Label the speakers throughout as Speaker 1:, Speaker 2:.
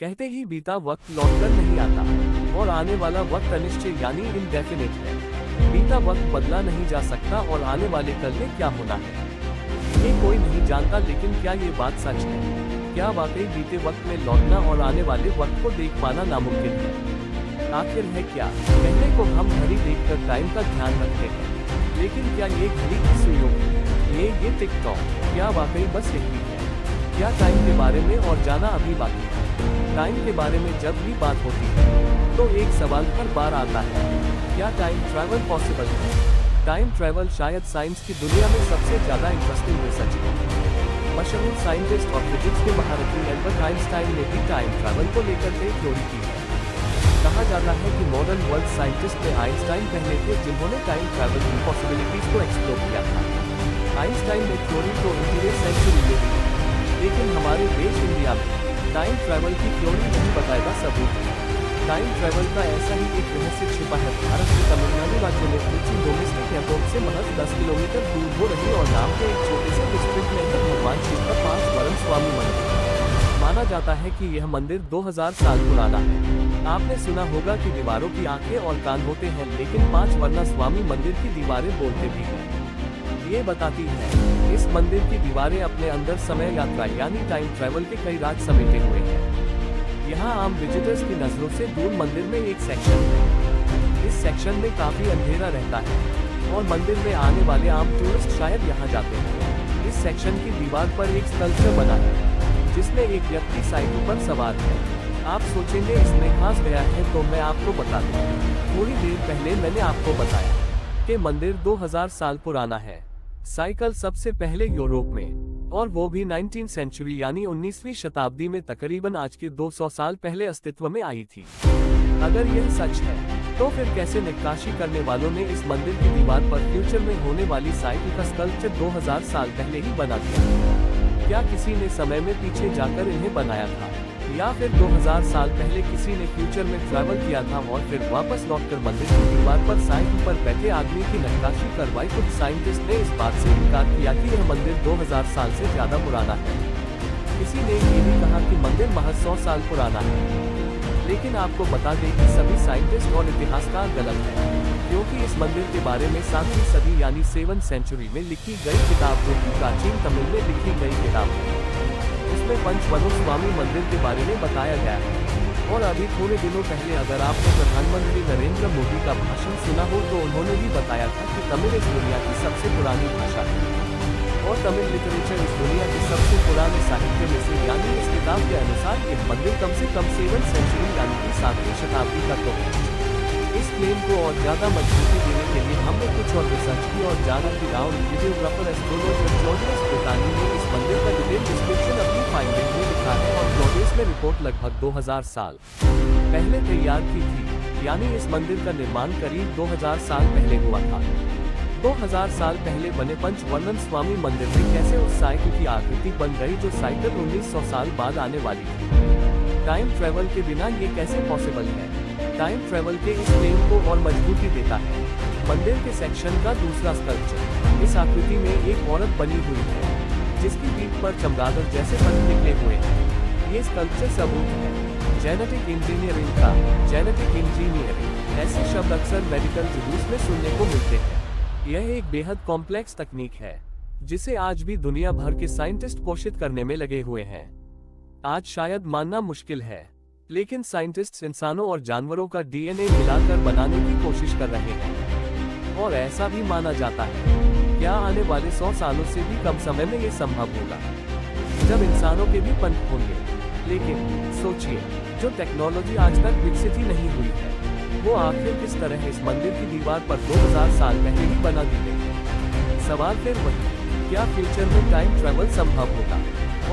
Speaker 1: कहते ही बीता वक्त लौटकर नहीं आता और आने वाला वक्त अनिश्चित यानी इनडेफिनिट है। बीता वक्त बदला नहीं जा सकता और आने वाले कल में क्या होना है ये कोई नहीं जानता, लेकिन क्या ये बात सच है? क्या वाकई बीते वक्त में लौटना और आने वाले वक्त को देख पाना नामुमकिन है? आखिर है क्या? कहने को हम घड़ी देखकर टाइम का ध्यान रखते हैं, लेकिन क्या ये घड़ी की सुइयों की ये टिकटॉक क्या वाकई बस यही है? क्या टाइम के बारे में और जाना अभी बाकी है? टाइम के बारे में जब भी बात होती है तो एक सवाल हर बार आता है, क्या टाइम ट्रैवल पॉसिबल है? टाइम ट्रैवल शायद साइंस की दुनिया में सबसे ज्यादा इंटरेस्टिंग रिसर्च है। मशहूर साइंटिस्ट और फिजिक्स के महारथी एल्बर्ट आइंस्टाइन ने भी टाइम ट्रैवल को लेकर एक थ्योरी की है। कहा जाता है कि मॉडर्न वर्ल्ड साइंटिस्ट में आइंस्टाइन पहले थे जिन्होंने टाइम ट्रैवल की पॉसिबिलिटीज को एक्सप्लोर किया था। आइंस्टाइन ने थ्योरी को 19वीं सेंचुरी में दी, लेकिन हमारे देश इंडिया में टाइम ट्रैवल की थ्योरी नहीं बताएगा सबूत है। टाइम ट्रैवल का ऐसा ही एक रहस्य छिपा है। भारत के तमिलनाडु राज्य में कोच्चि डोमेस्टिक एयरपोर्ट से महज 10 किलोमीटर दूर हो रही और नाम के एक छोटे से डिस्ट्रिक्ट में है भगवान शिव का 5 वरण स्वामी मंदिर। माना जाता है कि यह मंदिर 2000 साल पुराना है। आपने सुना होगा कि दीवारों की आंखें और कान होते हैं, लेकिन 5 वरना स्वामी मंदिर की दीवारें बोलते भी हैं। ये बताती है इस मंदिर की दीवारें अपने अंदर समय यात्रा यानी टाइम ट्रैवल के कई राज समेटे हुए हैं। यहाँ आम विजिटर्स की नजरों से दूर मंदिर में एक सेक्शन है। इस सेक्शन में काफी अंधेरा रहता है और मंदिर में आने वाले आम टूरिस्ट शायद यहाँ जाते हैं। इस सेक्शन की दीवार पर एक स्कल्पचर बना है जिसमें एक व्यक्ति साइकिल पर सवार है। आप सोचेंगे इसमें खास गया है, तो मैं आपको बता दूं। थोड़ी देर पहले मैंने आपको बताया कि मंदिर 2000 साल पुराना है। साइकिल सबसे पहले यूरोप में, और वो भी 19वीं सेंचुरी यानी 19वीं शताब्दी में तकरीबन आज के 200 साल पहले अस्तित्व में आई थी। अगर यह सच है तो फिर कैसे नक्काशी करने वालों ने इस मंदिर की दीवार पर फ्यूचर में होने वाली साइकिल का स्कल्पचर 2000 साल पहले ही बना दिया? क्या किसी ने समय में पीछे जाकर इन्हें बनाया था, या फिर 2000 साल पहले किसी ने फ्यूचर में ट्रैवल किया था और फिर वापस लौटकर मंदिर की दीवार पर साइकिल पर बैठे आदमी की नक्काशी करवाई? कुछ साइंटिस्ट ने इस बात से इनकार किया कि यह मंदिर 2000 साल से ज्यादा पुराना है। किसी ने ये भी कहा कि मंदिर महज 100 साल पुराना है। लेकिन आपको बता दें कि सभी साइंटिस्ट और इतिहासकार गलत हैं, क्योंकि इस मंदिर के बारे में 7वीं सदी यानी 7th सेंचुरी में लिखी गई किताब, जो कि प्राचीन तमिल में लिखी गई किताब है, उसमें पंचवनु स्वामी मंदिर के बारे में बताया गया है। और अभी थोड़े दिनों पहले अगर आपने प्रधानमंत्री नरेंद्र मोदी का भाषण सुना हो तो उन्होंने भी बताया था कि तमिल इस दुनिया की सबसे पुरानी भाषा है और तमिल लिटरेचर इस दुनिया के सबसे पुराने साहित्य में से, यानी इस किताब के अनुसार यह मंदिर कम से कम 7th सेंचुरी यानी कि 7वीं शताब्दी का तो है। इस क्लेम को और ज्यादा मजबूती देने के लिए हमने कुछ और रिसर्च की और जाना कि वीडियोग्राफर एस्ट्रोलॉजर जॉर्जियस ब्रिटानी ने इस मंदिर का डिटेल डिस्क्रिप्शन अपनी फाइंडिंग में लिखा है और क्लॉडियस में रिपोर्ट लगभग 2000 साल पहले तैयार की थी, यानी इस मंदिर का निर्माण करीब 2000 साल पहले हुआ था। 2000 साल पहले बने पंचवर्णन स्वामी मंदिर में कैसे उस साइकिल की आकृति बन गई जो साइकिल 1900 साल बाद आने वाली थी? टाइम ट्रेवल के बिना ये कैसे पॉसिबल है? टाइम ट्रेवल के इस क्लेम को और मजबूती देता है मंदिर के सेक्शन का दूसरा स्कल्पचर। इस आकृति में एक औरत बनी हुई है जिसकी पीठ पर चमगादड़ जैसे पंख निकले हुए हैं। ये स्कल्पचर सबूत है जेनेटिक इंजीनियरिंग का। जेनेटिक इंजीनियरिंग ऐसे शब्द अक्सर मेडिकल रिव्यूज में सुनने को मिलते हैं। यह एक बेहद कॉम्प्लेक्स तकनीक है जिसे आज भी दुनिया भर के साइंटिस्ट पोषित करने में लगे हुए हैं। आज शायद मानना मुश्किल है, लेकिन साइंटिस्ट्स इंसानों और जानवरों का डीएनए मिलाकर बनाने की कोशिश कर रहे हैं और ऐसा भी माना जाता है क्या आने वाले 100 सालों से भी कम समय में ये संभव होगा जब इंसानों के भी पंख होंगे। लेकिन सोचिए, जो टेक्नोलॉजी आज तक विकसित ही नहीं हुई है वो आखिर किस तरह इस मंदिर की दीवार पर 2000 साल पहले ही बना दी गई? सवाल फिर वही, क्या फ्यूचर में टाइम ट्रैवल संभव होगा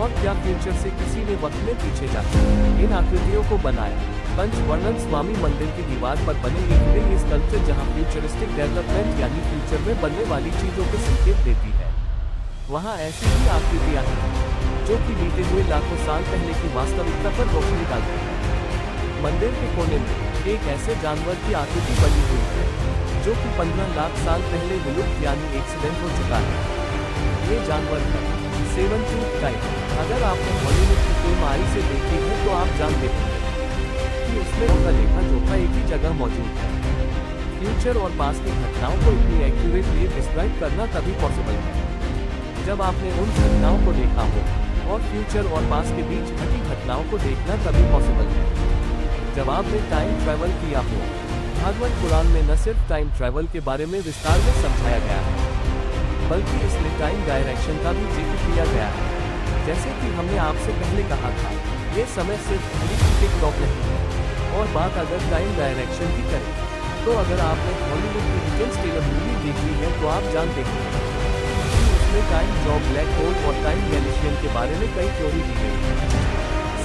Speaker 1: और क्या फ्यूचर से किसी ने वक्त में पीछे जाकर इन आकृतियों को बनाया? पंचवर्णन स्वामी मंदिर की दीवार पर बने एक हिडन स्कल्पचर जहां फ्यूचरिस्टिक डेवलपमेंट यानी फ्यूचर में बनने वाली चीजों के संकेत देती है, वहां ऐसी ही आकृतियां हैं जो कि बीते हुए लाखों साल पहले की वास्तविकता पर रोशनी डालती है। मंदिर के कोने में एक ऐसे जानवर की आकृति बनी हुई है जो कि 15 लाख साल पहले विलुप्त यानी एक्सीडेंट हो चुका है। ये जानवर है सेवन टूथ टाइम। अगर आपने हॉलीवुड की फिल्म आई से देखी है तो आप जानते होंगे कि उसमें उनका लेखा जोखा एक ही जगह मौजूद है। फ्यूचर और पास्ट की घटनाओं को इतनी एक्यूरेटली डिस्क्राइब करना तभी पॉसिबल है जब आपने उन घटनाओं को देखा हो, और फ्यूचर और पास्ट के बीच घटी घटनाओं को देखना तभी पॉसिबल है जब आपने टाइम ट्रैवल किया हो। भागवत पुराण में न सिर्फ टाइम ट्रैवल के बारे में विस्तार में समझाया गया है, बल्कि इसमें टाइम डायरेक्शन का भी जिक्र किया गया है। जैसे कि हमने आपसे पहले कहा था, ये समय सिर्फ घड़ी की टिक टॉक नहीं है। और बात अगर टाइम डायरेक्शन की करें, तो अगर आपने हॉलीवुड की इंटरस्टेलर मूवी देखी है तो आप जानते हैं कि उसमें टाइम जॉब, ब्लैक होल और टाइम गैलेशियन के बारे में कई थ्योरी दी गई है।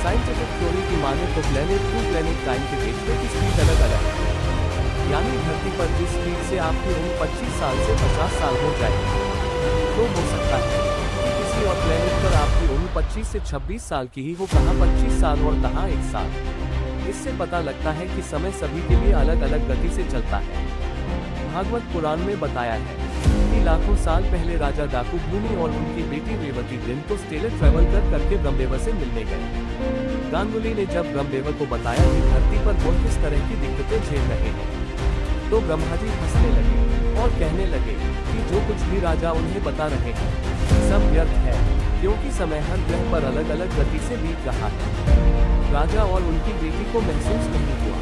Speaker 1: साइंटिफिक थ्योरी की माने तो प्लेनेट टू प्लेनेट टाइम के बीच में की स्पीड अलग अलग है। यानी धरती पर जिस स्पीड से आपकी उम्र 25 साल से 50 साल हो जाएगी, तो हो सकता है कि किसी और प्लेनेट पर आपकी उम्र 25 से 26 साल की ही हो, कहाँ 25 साल और कहाँ 1 साल। इससे पता लगता है कि समय सभी के लिए अलग अलग गति से चलता है। भागवत पुराण में बताया है कि लाखों साल पहले राजा डाकू भूमि और उनकी बेटी रेवती दिन तो स्टेलर ट्रैवल करके ब्रह्मदेव से मिलने गए। गांगुली ने जब ब्रह्मदेव को बताया कि धरती पर वो किस तरह की दिक्कतें झेल रहे हैं, तो ब्रह्मा जी हंसने लगे और कहने लगे कि जो कुछ भी राजा उन्हें बता रहे हैं सब व्यर्थ है, क्योंकि समय हर ग्रह पर अलग अलग गति से बीत रहा है। राजा और उनकी बेटी को महसूस नहीं हुआ,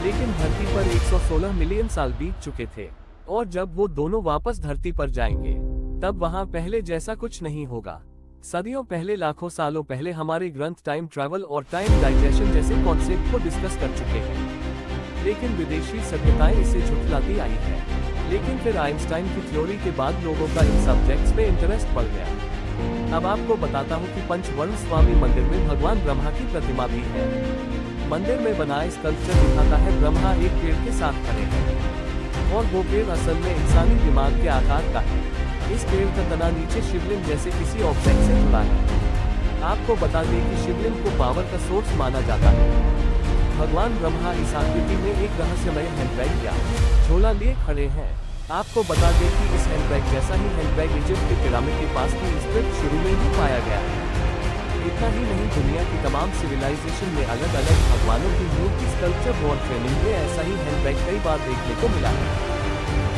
Speaker 1: लेकिन धरती पर 116 मिलियन साल बीत चुके थे, और जब वो दोनों वापस धरती पर जाएंगे तब वहां पहले जैसा कुछ नहीं होगा। सदियों पहले, लाखों सालों पहले हमारे ग्रंथ टाइम ट्रैवल और टाइम डाइजेशन जैसे कॉन्सेप्ट को डिस्कस कर चुके हैं, लेकिन विदेशी सभ्यताएं इसे झुठलाती आई है। लेकिन फिर आइंस्टाइन की थ्योरी के बाद लोगों का इन सब्जेक्ट्स में इंटरेस्ट बढ़ गया। अब आपको बताता हूँ कि पंचवर्ण स्वामी मंदिर में भगवान ब्रह्मा की प्रतिमा भी है। मंदिर में बना स्कल्पचर दिखाता है ब्रह्मा एक पेड़ के साथ खड़े हैं, और वो पेड़ असल में इंसानी दिमाग के आकार का है। इस पेड़ का तना नीचे शिवलिंग जैसे किसी ऑब्जेक्ट से जुड़ा है। आपको बता दें कि शिवलिंग को पावर का सोर्स माना जाता है। भगवान ब्रह्मा इस आकृति में एक रहस्यमय हैंडबैग या झोला लिए खड़े हैं। आपको बता दें कि इस हैंडबैग जैसा ही हैंडबैग इजिप्ट के पिरामिड के पास की स्क्रिप्ट शुरू में ही पाया गया है। इतना ही नहीं, दुनिया की तमाम सिविलाइजेशन में अलग अलग भगवानों की मूर्ति, स्कल्पचर और ट्रेनिंग में ऐसा ही हैंडबैग कई बार देखने को मिला है।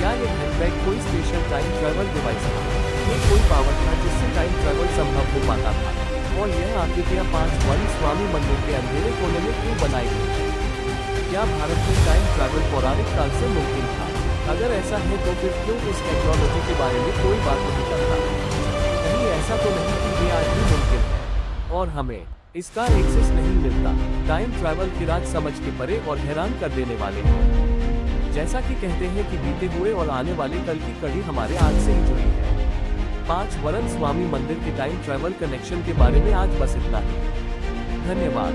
Speaker 1: क्या ये हैंडबैग कोई स्पेशल टाइम ट्रैवल डिवाइस था? ये कोई पावर था जिससे टाइम ट्रैवल संभव हो पाता था? और यह आकृतियाँ पंचवर्ण स्वामी मंदिर के अंधेरे कोने में क्यों बनाई गई? क्या भारत में टाइम ट्रैवल पौराणिक काल से मुमकिन था? अगर ऐसा है तो फिर क्यों इस टेक्नोलॉजी के बारे में कोई बात नहीं करता? कहीं ऐसा तो नहीं कि ये आज भी मुमकिन है और हमें इसका एक्सेस नहीं मिलता? टाइम ट्रैवल की राज समझ के परे और हैरान कर देने वाले हैं। जैसा कि कहते हैं कि बीते हुए और आने वाले कल की कड़ी हमारे आज से ही जुड़ी है। पंचवर्ण स्वामी मंदिर के टाइम ट्रैवल कनेक्शन के बारे में आज बस इतना ही। धन्यवाद।